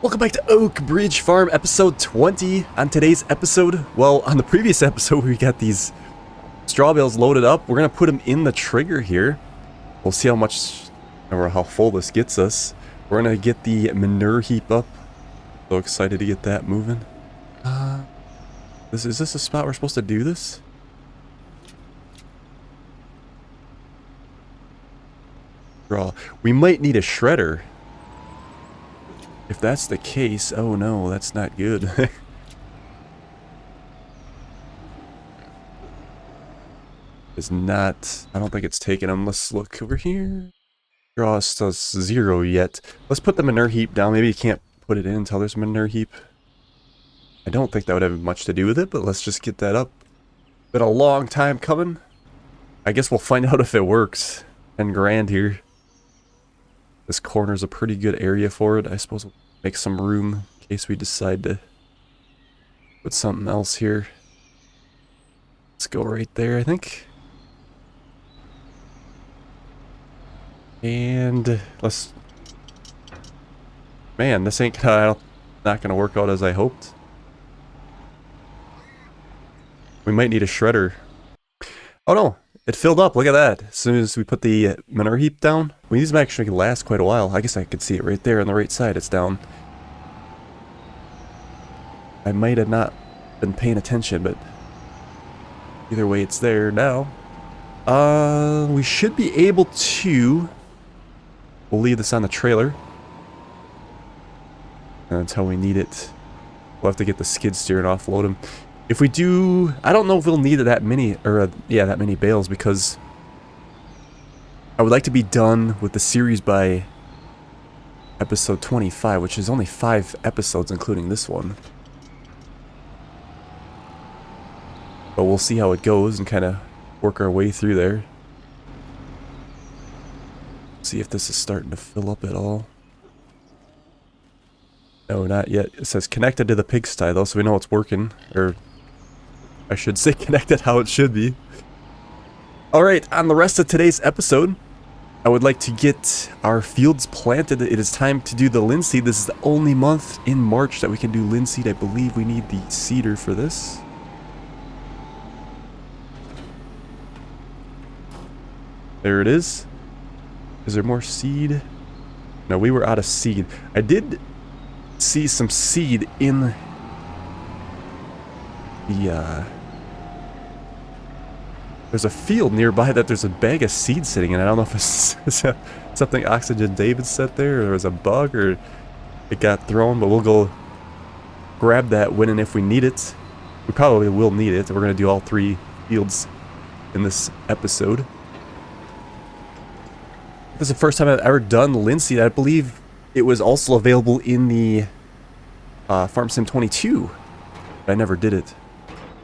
Welcome back to Oak Bridge Farm, episode 20. On today's episode, well, on the previous episode, we got these straw bales loaded up. We're going to put them in the trigger here. We'll see how much, or how full this gets us. We're going to get the manure heap up. So excited to get that moving. Is this a spot we're supposed to do this? We might need a shredder. If that's the case, oh no, that's not good. It's not, I don't think it's taken them. Let's look over here. Draw us 0 yet. Let's put the manure heap down. Maybe you can't put it in until there's a manure heap. I don't think that would have much to do with it, but let's just get that up. Been a long time coming. I guess we'll find out if it works. 10 grand here. This corner's a pretty good area for it. I suppose we'll make some room in case we decide to put something else here. Let's go right there, I think. And let's... Man, this ain't not gonna work out as I hoped. We might need a shredder. Oh no! It filled up, look at that. As soon as we put the manure heap down. Well, these actually can last quite a while. I guess I could see it right there on the right side. It's down. I might have not been paying attention, but either way it's there now. We should be able to... We'll leave this on the trailer. And until we need it. We'll have to get the skid steer and offload them. If we do, I don't know if we'll need that many, or yeah, that many bales, because I would like to be done with the series by episode 25, which is only 5 episodes, including this one. But we'll see how it goes and kind of work our way through there. See if this is starting to fill up at all. No, not yet. It says connected to the pigsty, though, so we know it's working, or... I should say connected how it should be. Alright, on the rest of today's episode, I would like to get our fields planted. It is time to do the linseed. This is the only month in March that we can do linseed. I believe we need the seeder for this. There it is. Is there more seed? No, we were out of seed. I did see some seed in the, there's a field nearby that there's a bag of seed sitting in. I don't know if it's something Oxygen David set there, or there was a bug, or it got thrown, but we'll go grab that when and if we need it. We probably will need it. We're going to do all 3 fields in this episode. This is the first time I've ever done linseed. I believe it was also available in the Farm Sim 22, but I never did it.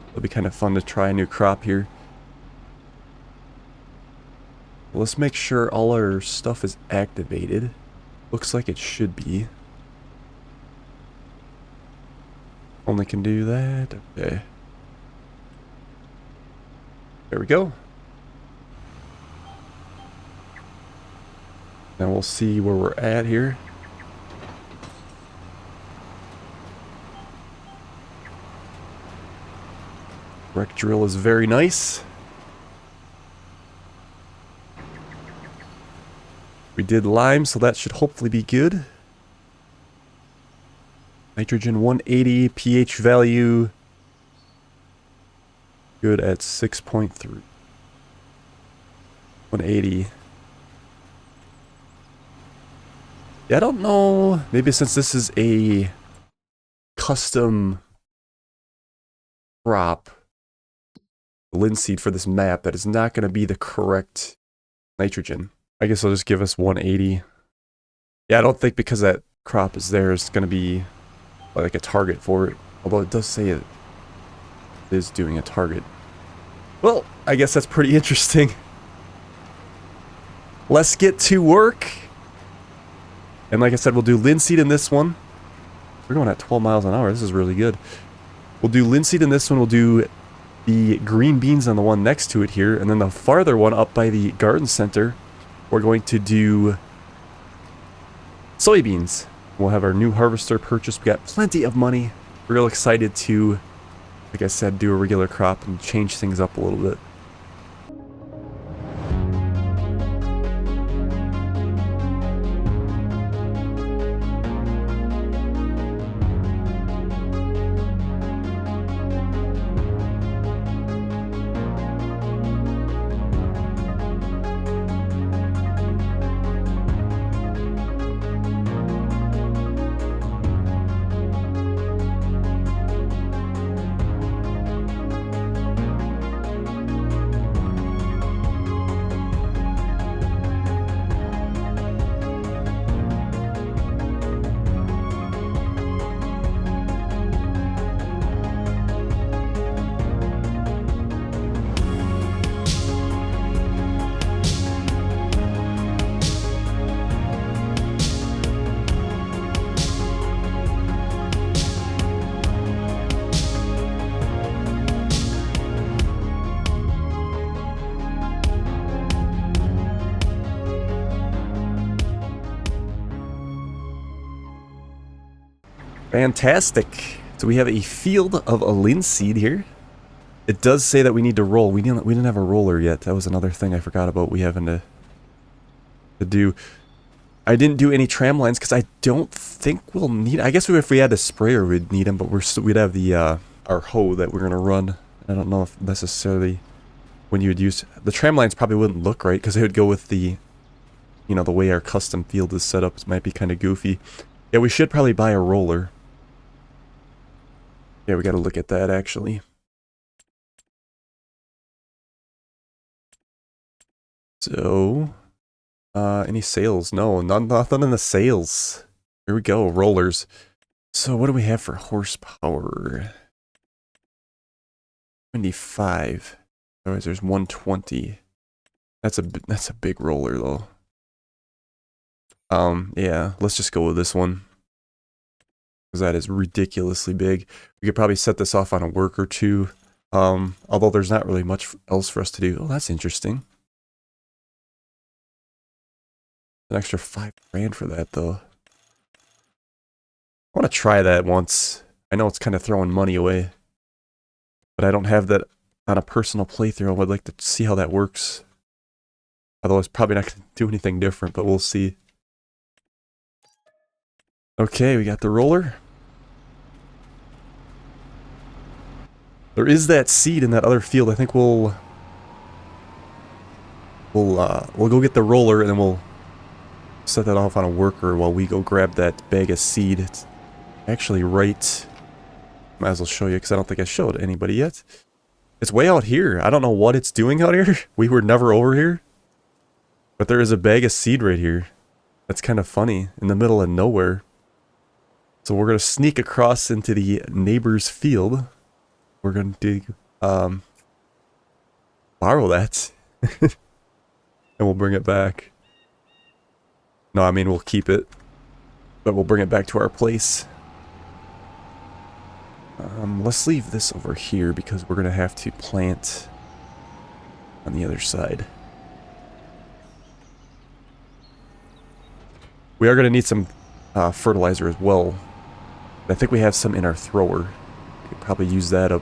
It'll be kind of fun to try a new crop here. Let's make sure all our stuff is activated. Looks like it should be. Only can do that. Okay. There we go. Now we'll see where we're at here. Wreck drill is very nice. We did lime, so that should hopefully be good. Nitrogen 180, pH value good at 6.3. 180. Yeah, I don't know. Maybe since this is a custom crop, linseed for this map, that is not going to be the correct nitrogen. I guess I'll just give us 180. Yeah, I don't think because that crop is there, it's going to be like a target for it. Although it does say it is doing a target. Well, I guess that's pretty interesting. Let's get to work. And like I said, we'll do linseed in this one. We're going at 12 miles an hour. This is really good. We'll do linseed in this one. We'll do the green beans on the one next to it here. And then the farther one up by the garden center, we're going to do soybeans. We'll have our new harvester purchased. We got plenty of money. Real excited to, like I said, do a regular crop and change things up a little bit. Fantastic. So we have a field of a linseed here. It does say that we need to roll. We didn't have a roller yet. That was another thing I forgot about we having to do. I didn't do any tram lines because I don't think we'll need. I guess if we had a sprayer, we'd need them, but we'd have the our hoe that we're gonna run. I don't know if necessarily when you would use the tram lines probably wouldn't look right because they would go with the, you know, the way our custom field is set up. It might be kind of goofy. Yeah, we should probably buy a roller. Yeah, we got to look at that actually. So, any sales? No, nothing in the sales. Here we go, rollers. So what do we have for horsepower? 25. Otherwise, there's 120. That's a big roller though. Yeah, let's just go with this one. Because that is ridiculously big. We could probably set this off on a work or two. Although there's not really much else for us to do. Oh, that's interesting. An extra $5 grand for that though. I want to try that once. I know it's kind of throwing money away. But I don't have that on a personal playthrough. I'd like to see how that works. Although it's probably not going to do anything different, but we'll see. Okay, we got the roller. There is that seed in that other field. I think we'll go get the roller and then we'll set that off on a worker while we go grab that bag of seed. It's actually right. Might as well show you because I don't think I showed anybody yet. It's way out here. I don't know what it's doing out here. We were never over here. But there is a bag of seed right here. That's kind of funny. In the middle of nowhere. So we're going to sneak across into the neighbor's field. We're going to borrow that. And we'll bring it back. No, I mean, we'll keep it. But we'll bring it back to our place. Let's leave this over here because we're going to have to plant on the other side. We are going to need some fertilizer as well. I think we have some in our thrower. We could probably use that up.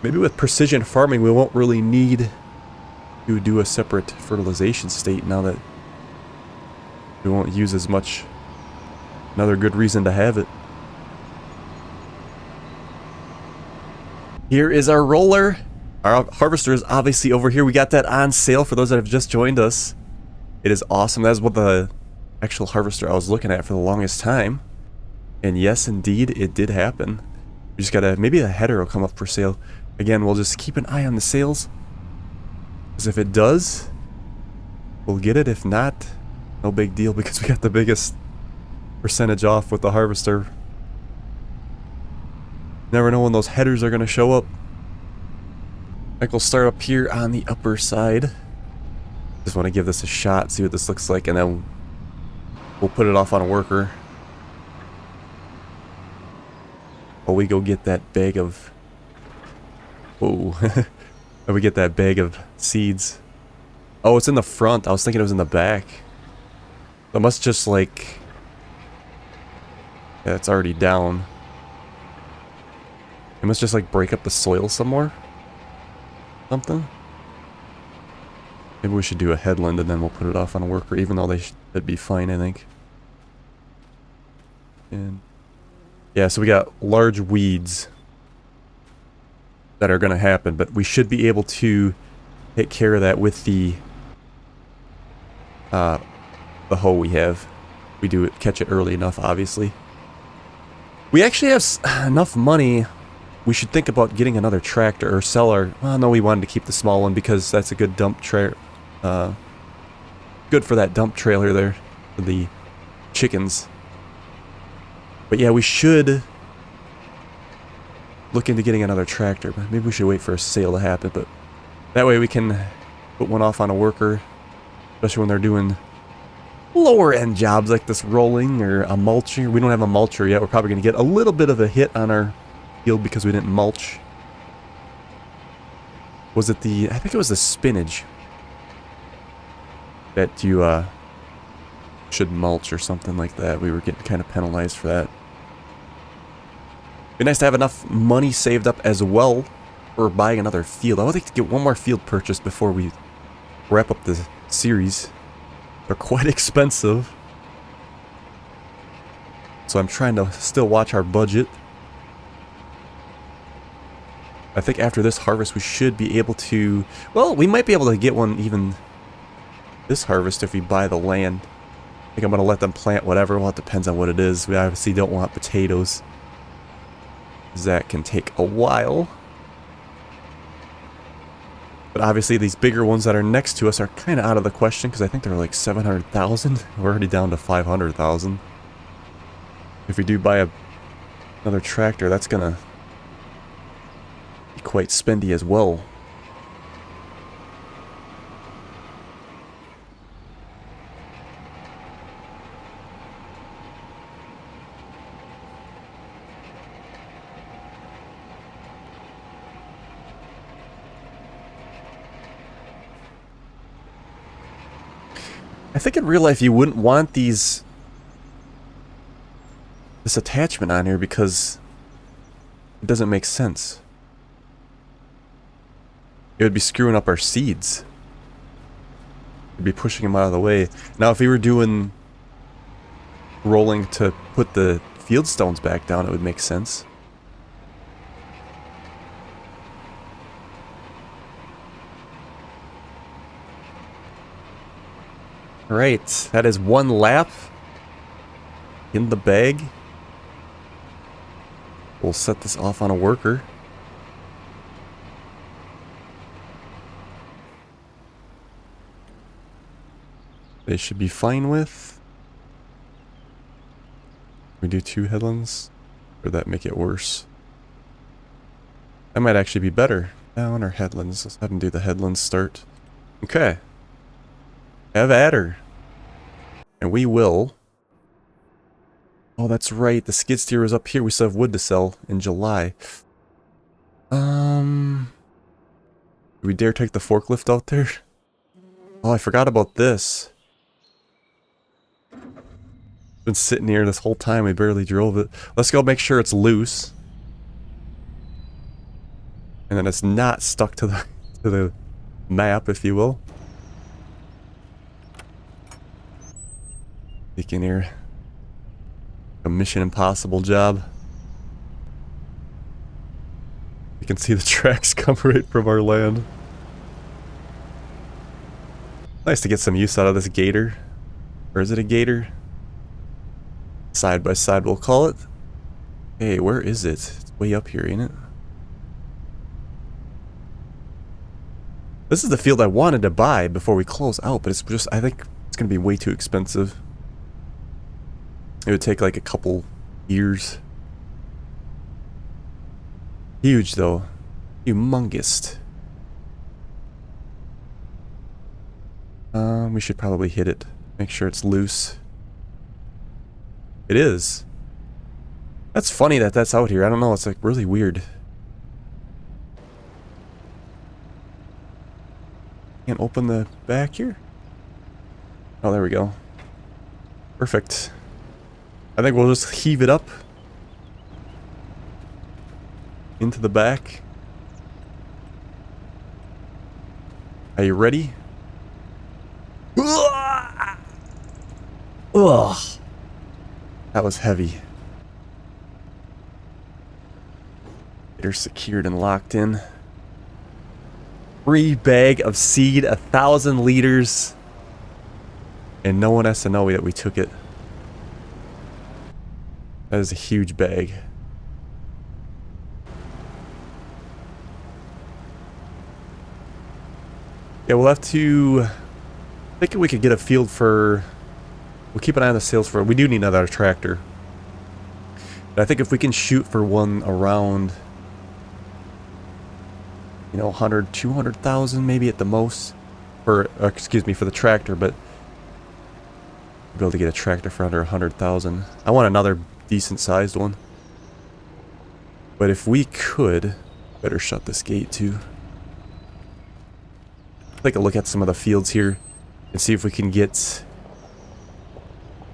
Maybe with precision farming we won't really need to do a separate fertilization state now that we won't use as much. Another good reason to have it. Here is our roller. Our harvester is obviously over here. We got that on sale for those that have just joined us. It is awesome. That's what the actual harvester I was looking at for the longest time. And yes, indeed, it did happen. We just gotta, maybe the header will come up for sale. Again, we'll just keep an eye on the sales. Because if it does, we'll get it. If not, no big deal because we got the biggest percentage off with the harvester. Never know when those headers are gonna show up. I think we'll start up here on the upper side. Just want to give this a shot, see what this looks like, and then we'll put it off on a worker. While we go get that bag of... Whoa. While we get that bag of seeds. Oh, it's in the front. I was thinking it was in the back. I must just, like, Yeah, it's already down. It must just like break up the soil some more. Something. Maybe we should do a headland and then we'll put it off on a worker, even though that'd be fine, I think. And yeah, so we got large weeds that are going to happen, but we should be able to take care of that with the hoe we have. We do it, catch it early enough, obviously. We actually have enough money. We should think about getting another tractor or sell our... Well, no, we wanted to keep the small one because that's a good dump trailer. Good for that dump trailer there for the chickens. But yeah, we should look into getting another tractor. Maybe we should wait for a sale to happen, but that way we can put one off on a worker, especially when they're doing lower end jobs like this rolling or a mulching. We don't have a mulcher yet. We're probably going to get a little bit of a hit on our field because we didn't mulch. Was it the... I think it was the spinach that you should mulch or something like that. We were getting kind of penalized for that. Be nice to have enough money saved up as well for buying another field. I would like to get one more field purchased before we wrap up the series. They're quite expensive. So I'm trying to still watch our budget. I think after this harvest we should be able to... Well, we might be able to get one even this harvest if we buy the land. I think I'm going to let them plant whatever. Well, it depends on what it is. We obviously don't want potatoes. That can take a while. But obviously these bigger ones that are next to us are kind of out of the question because I think they're like 700,000. We're already down to 500,000. If we do buy another tractor, that's gonna be quite spendy as well. I think in real life you wouldn't want this attachment on here because it doesn't make sense. It would be screwing up our seeds. It'd be pushing them out of the way. Now if we were doing rolling to put the field stones back down, it would make sense. Alright, that is one lap in the bag. We'll set this off on a worker. They should be fine with. We do 2 headlands, or that make it worse? That might actually be better. Down or headlands. Let's have them do the headlands start. Okay. Have at her. And we will. Oh, that's right. The skid steer was up here. We still have wood to sell in July. Do we dare take the forklift out there? Oh, I forgot about this. Been sitting here this whole time. We barely drove it. Let's go make sure it's loose. And then it's not stuck to the map, if you will. In here, a Mission Impossible job. You can see the tracks come right from our land. Nice to get some use out of this gator. Or is it a gator? Side by side we'll call it. Hey, where is it? It's way up here, ain't it? This is the field I wanted to buy before we close out, but it's just, I think it's gonna be way too expensive. It would take like a couple years. Huge though. Humongous. We should probably hit it. Make sure it's loose. It is. That's funny that that's out here. I don't know. It's like really weird. Can't open the back here? Oh, there we go. Perfect. I think we'll just heave it up into the back. Are you ready? Ugh. That was heavy. Get her secured and locked in. Free bag of seed, 1,000 liters. And no one has to know that we took it. That is a huge bag. Yeah, we'll have to... I think we could get a field for... We'll keep an eye on the sales for... We do need another tractor. But I think if we can shoot for one around... You know, 100, 200,000 maybe at the most. For, excuse me, for the tractor, but... We'll be able to get a tractor for under 100,000. I want another decent sized one. But if we could... Better shut this gate too. Take a look at some of the fields here and see if we can get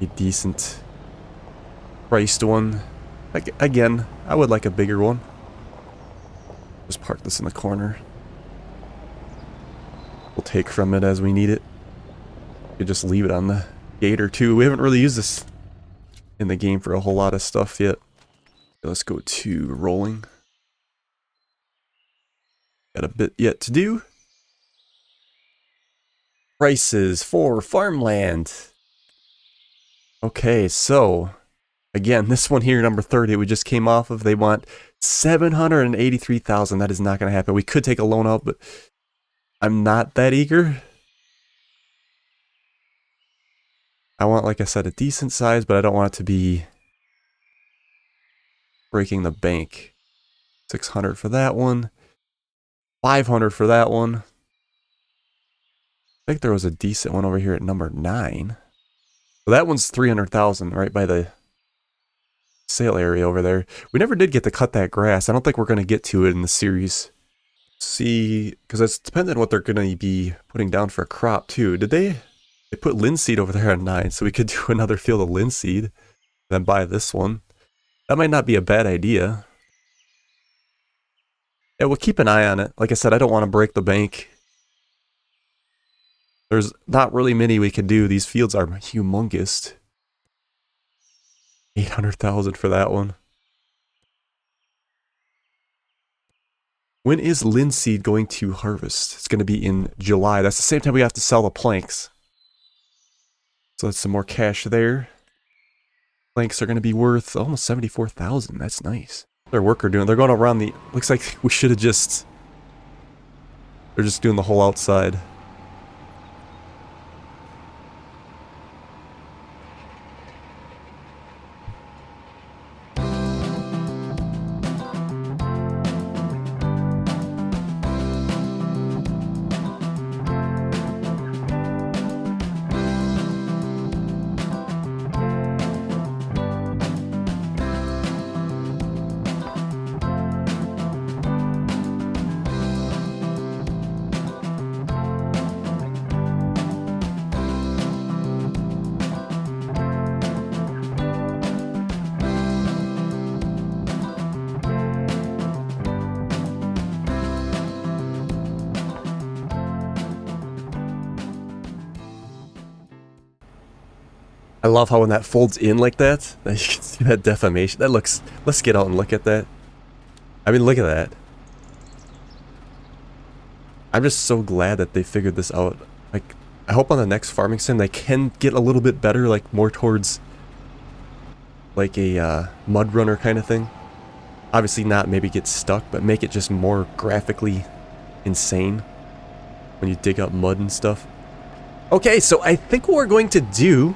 a decent priced one. Like, again, I would like a bigger one. Just park this in the corner. We'll take from it as we need it. We could just leave it on the gate or two. We haven't really used this in the game for a whole lot of stuff yet. Let's go to rolling. Got a bit yet to do. Prices for farmland. Okay, so again, this one here, number 30, we just came off of, they want 783,000. That is not going to happen. We could take a loan out, but I'm not that eager. I want, like I said, a decent size, but I don't want it to be breaking the bank. 600 for that one. 500 for that one. I think there was a decent one over here at number 9. So that one's 300,000 right by the sale area over there. We never did get to cut that grass. I don't think we're going to get to it in the series. See, because it's dependent on what they're going to be putting down for a crop too. Did they put linseed over there on 9, so we could do another field of linseed, then buy this one. That might not be a bad idea. Yeah, we'll keep an eye on it. Like I said, I don't want to break the bank. There's not really many we could do. These fields are humongous. 800,000 for that one. When is linseed going to harvest? It's going to be in July. That's the same time we have to sell the planks. So that's some more cash there. Planks are going to be worth almost 74,000. That's nice. Their worker doing. They're going around the... Looks like we should have just... They're just doing the whole outside. I love how when that folds in like that, you can see that deformation. That looks... Let's get out and look at that. I mean, look at that. I'm just so glad that they figured this out. Like, I hope on the next farming sim they can get a little bit better, like more towards like a mud runner kind of thing. Obviously not maybe get stuck, but make it just more graphically insane when you dig up mud and stuff. Okay, so I think what we're going to do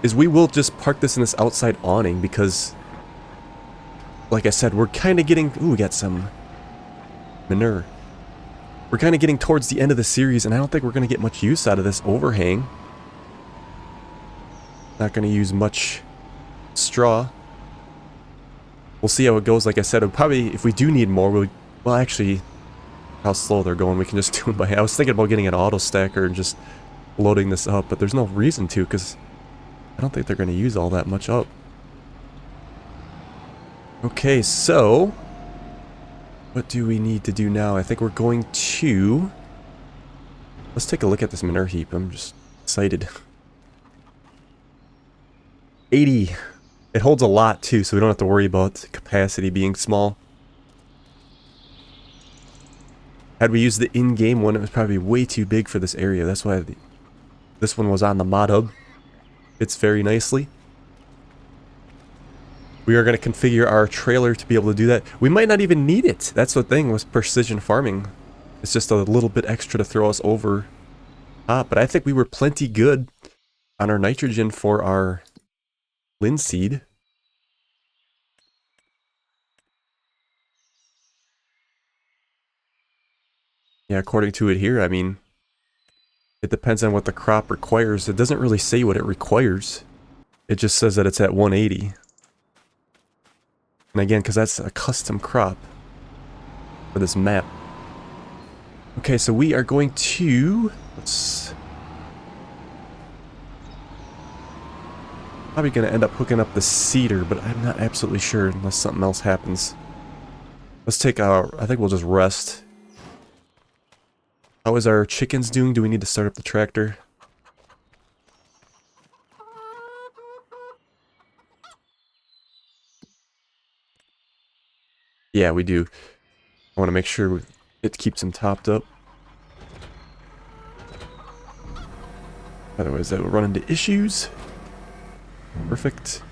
is we will just park this in this outside awning because, like I said, we're kind of getting... Ooh, we got some manure. We're kind of getting towards the end of the series, and I don't think we're going to get much use out of this overhang. Not going to use much straw. We'll see how it goes. Like I said, probably, if we do need more, well, actually, how slow they're going, we can just do it by hand. I was thinking about getting an auto stacker and just loading this up, but there's no reason to, because I don't think they're going to use all that much up. Okay, so what do we need to do now? I think we're going to... Let's take a look at this manure heap. I'm just excited. 80. It holds a lot too, so we don't have to worry about capacity being small. Had we used the in-game one, it was probably way too big for this area. That's why this one was on the mod hub. Fits very nicely. We are going to configure our trailer to be able to do that. We might not even need it. That's the thing with precision farming. It's just a little bit extra to throw us over top. But I think we were plenty good on our nitrogen for our linseed. Yeah, according to it here, I mean, it depends on what the crop requires. It doesn't really say what it requires. It just says that it's at 180. And again, because that's a custom crop for this map. Okay, so we are going to... Let's... Probably going to end up hooking up the cedar, but I'm not absolutely sure unless something else happens. Let's take our... I think we'll just rest. How is our chickens doing? Do we need to start up the tractor? Yeah, we do. I want to make sure it keeps them topped up. Otherwise that will run into issues. Perfect.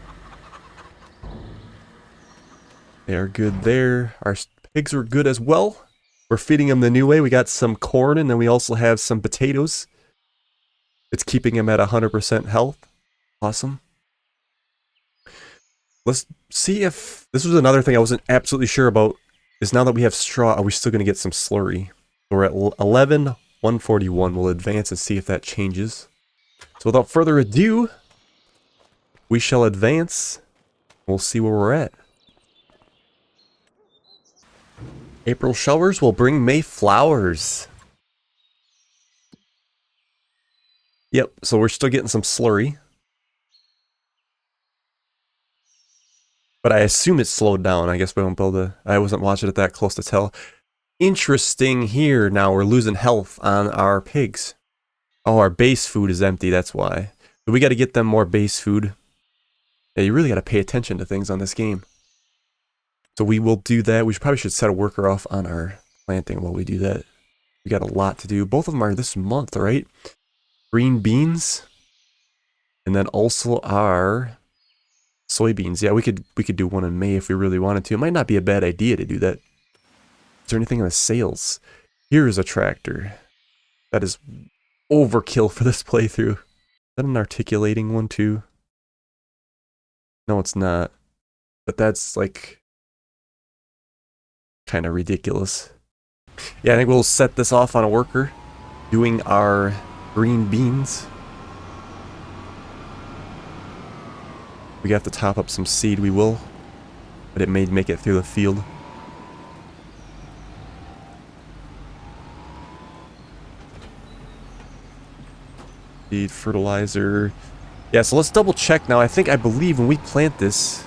They are good there. Our pigs are good as well. We're feeding them the new way. We got some corn and then we also have some potatoes. It's keeping them at 100% health. Awesome. Let's see if... This was another thing I wasn't absolutely sure about. Is now that we have straw, are we still going to get some slurry? We're at 11, 141. We'll advance and see if that changes. So without further ado, we shall advance. We'll see where we're at. April showers will bring May flowers. Yep, so we're still getting some slurry. But I assume it's slowed down. I guess we won't be able to... I wasn't watching it that close to tell. Interesting here. Now we're losing health on our pigs. Oh, our base food is empty. That's why. But we got to get them more base food. Yeah, you really got to pay attention to things on this game. So we will do that. We probably should set a worker off on our planting while we do that. We got a lot to do. Both of them are this month, right? Green beans. And then also our soybeans. Yeah, we could do one in May if we really wanted to. It might not be a bad idea to do that. Is there anything in the sales? Here's a tractor. That is overkill for this playthrough. Is that an articulating one too? No, it's not. But that's like kind of ridiculous. Yeah, I think we'll set this off on a worker doing our green beans. We have to top up some seed, we will. But it may make it through the field. Seed, fertilizer. Yeah, so let's double check now. I believe when we plant this,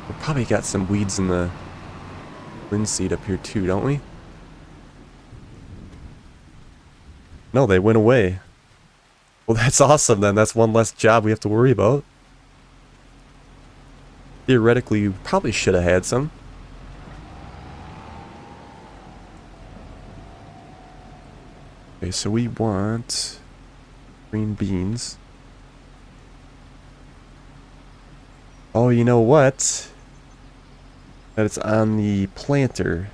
we probably got some weeds in the linseed up here too, don't we? No, they went away. Well, that's awesome then. That's one less job we have to worry about. Theoretically, we probably should have had some. Okay, so we want green beans. Oh, you know what? That it's on the planter.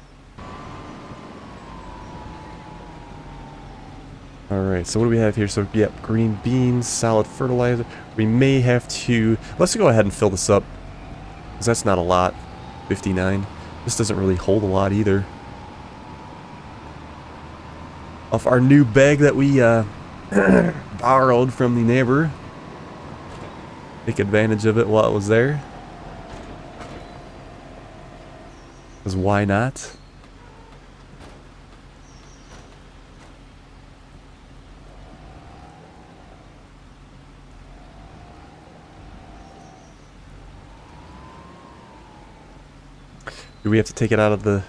Alright, so what do we have here? So, yep, green beans, solid fertilizer. We may have to... Let's go ahead and fill this up. Because that's not a lot. 59. This doesn't really hold a lot either. Off our new bag that we borrowed from the neighbor. Take advantage of it while it was there. Because why not? Do we have to take it out of the...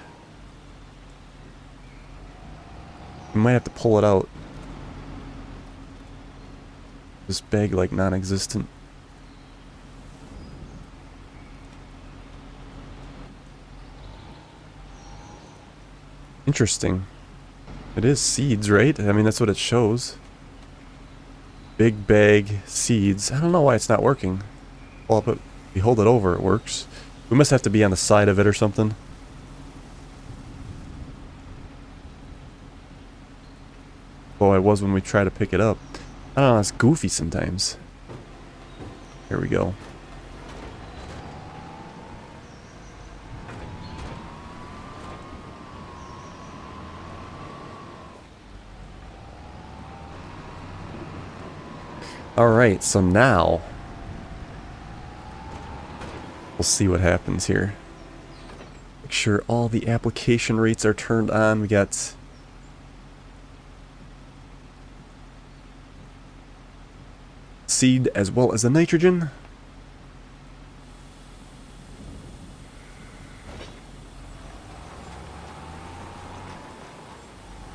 We might have to pull it out. This bag like non-existent. Interesting. It is seeds, right? I mean, that's what it shows. Big bag, seeds. I don't know why it's not working. Well, but we hold it over, it works. We must have to be on the side of it or something. Oh, it was when we try to pick it up. I don't know, it's goofy sometimes. Here we go. Alright, so now we'll see what happens here. Make sure all the application rates are turned on. We got seed as well as the nitrogen.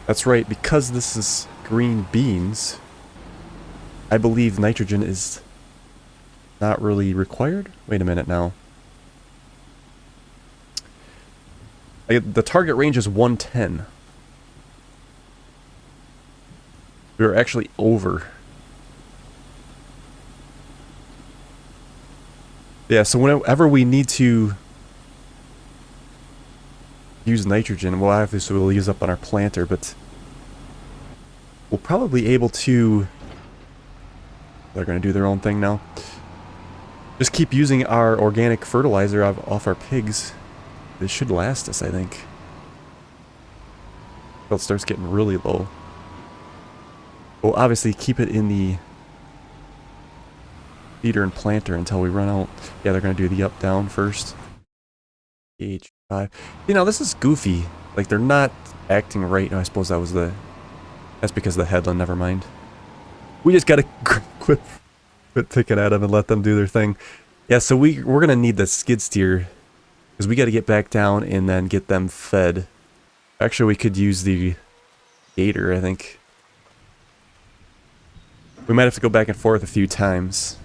That's right, because this is green beans, I believe nitrogen is not really required. Wait a minute now. The target range is 110. We're actually over. Yeah, so whenever we need to use nitrogen, well, obviously we'll use up on our planter, but we'll probably be able to... They're going to do their own thing now. Just keep using our organic fertilizer off our pigs. This should last us, I think. Until it starts getting really low. We'll obviously keep it in the feeder and planter until we run out. Yeah, they're going to do the up-down first. H5. You know, this is goofy. Like, they're not acting right. No, I suppose that was the... That's because of the headland, never mind. We just gotta quit picking at them and let them do their thing. Yeah, so we're gonna need the skid steer, because we gotta get back down and then get them fed. Actually, we could use the gator, I think. We might have to go back and forth a few times.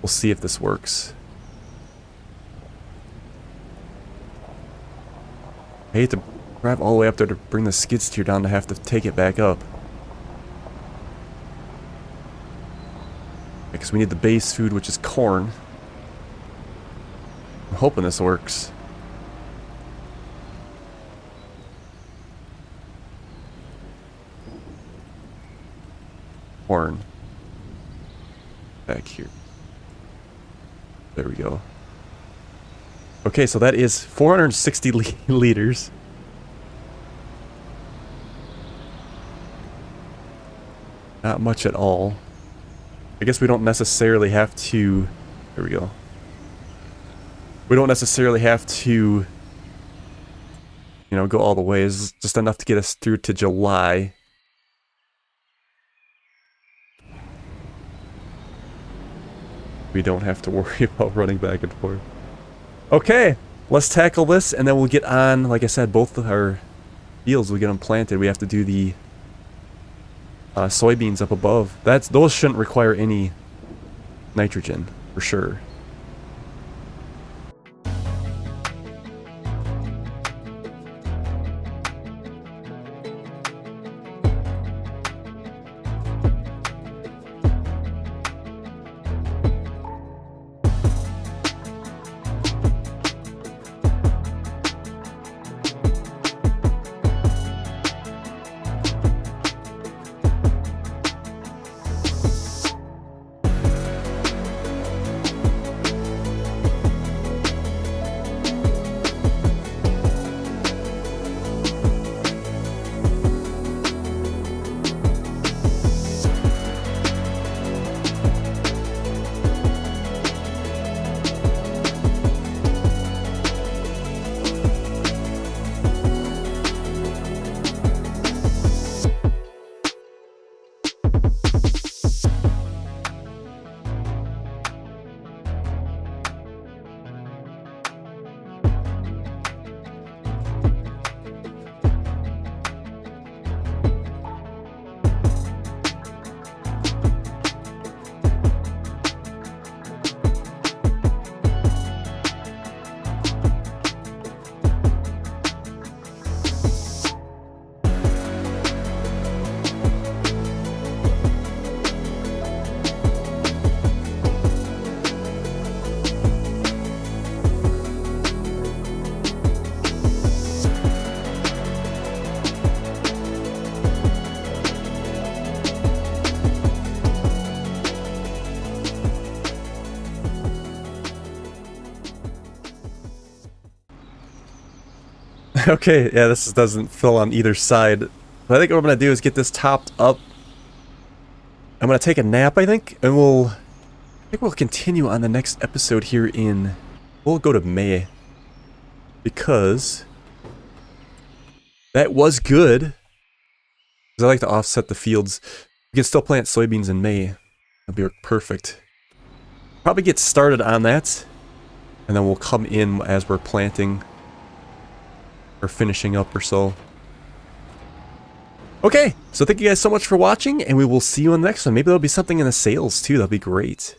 We'll see if this works. I hate to drive all the way up there to bring the skid steer down to have to take it back up. Because we need the base food, which is corn. I'm hoping this works. Corn. Back here. There we go. Okay, so that is 460 liters. Not much at all. I guess we don't necessarily have to... There we go. We don't necessarily have to, you know, go all the way. It's just enough to get us through to July. We don't have to worry about running back and forth. Okay, let's tackle this, and then we'll get on, like I said, both of our fields, we get them planted. We have to do the soybeans up above. Those shouldn't require any nitrogen, for sure. Okay, yeah, this doesn't fill on either side. But I think what I'm going to do is get this topped up. I'm going to take a nap, I think, and I think we'll continue on the next episode here we'll go to May. Because that was good. Because I like to offset the fields. We can still plant soybeans in May. That'll be perfect. Probably get started on that. And then we'll come in as we're planting. Or finishing up or so. Okay, so thank you guys so much for watching, and we will see you on the next one. Maybe there'll be something in the sales too, that'll be great.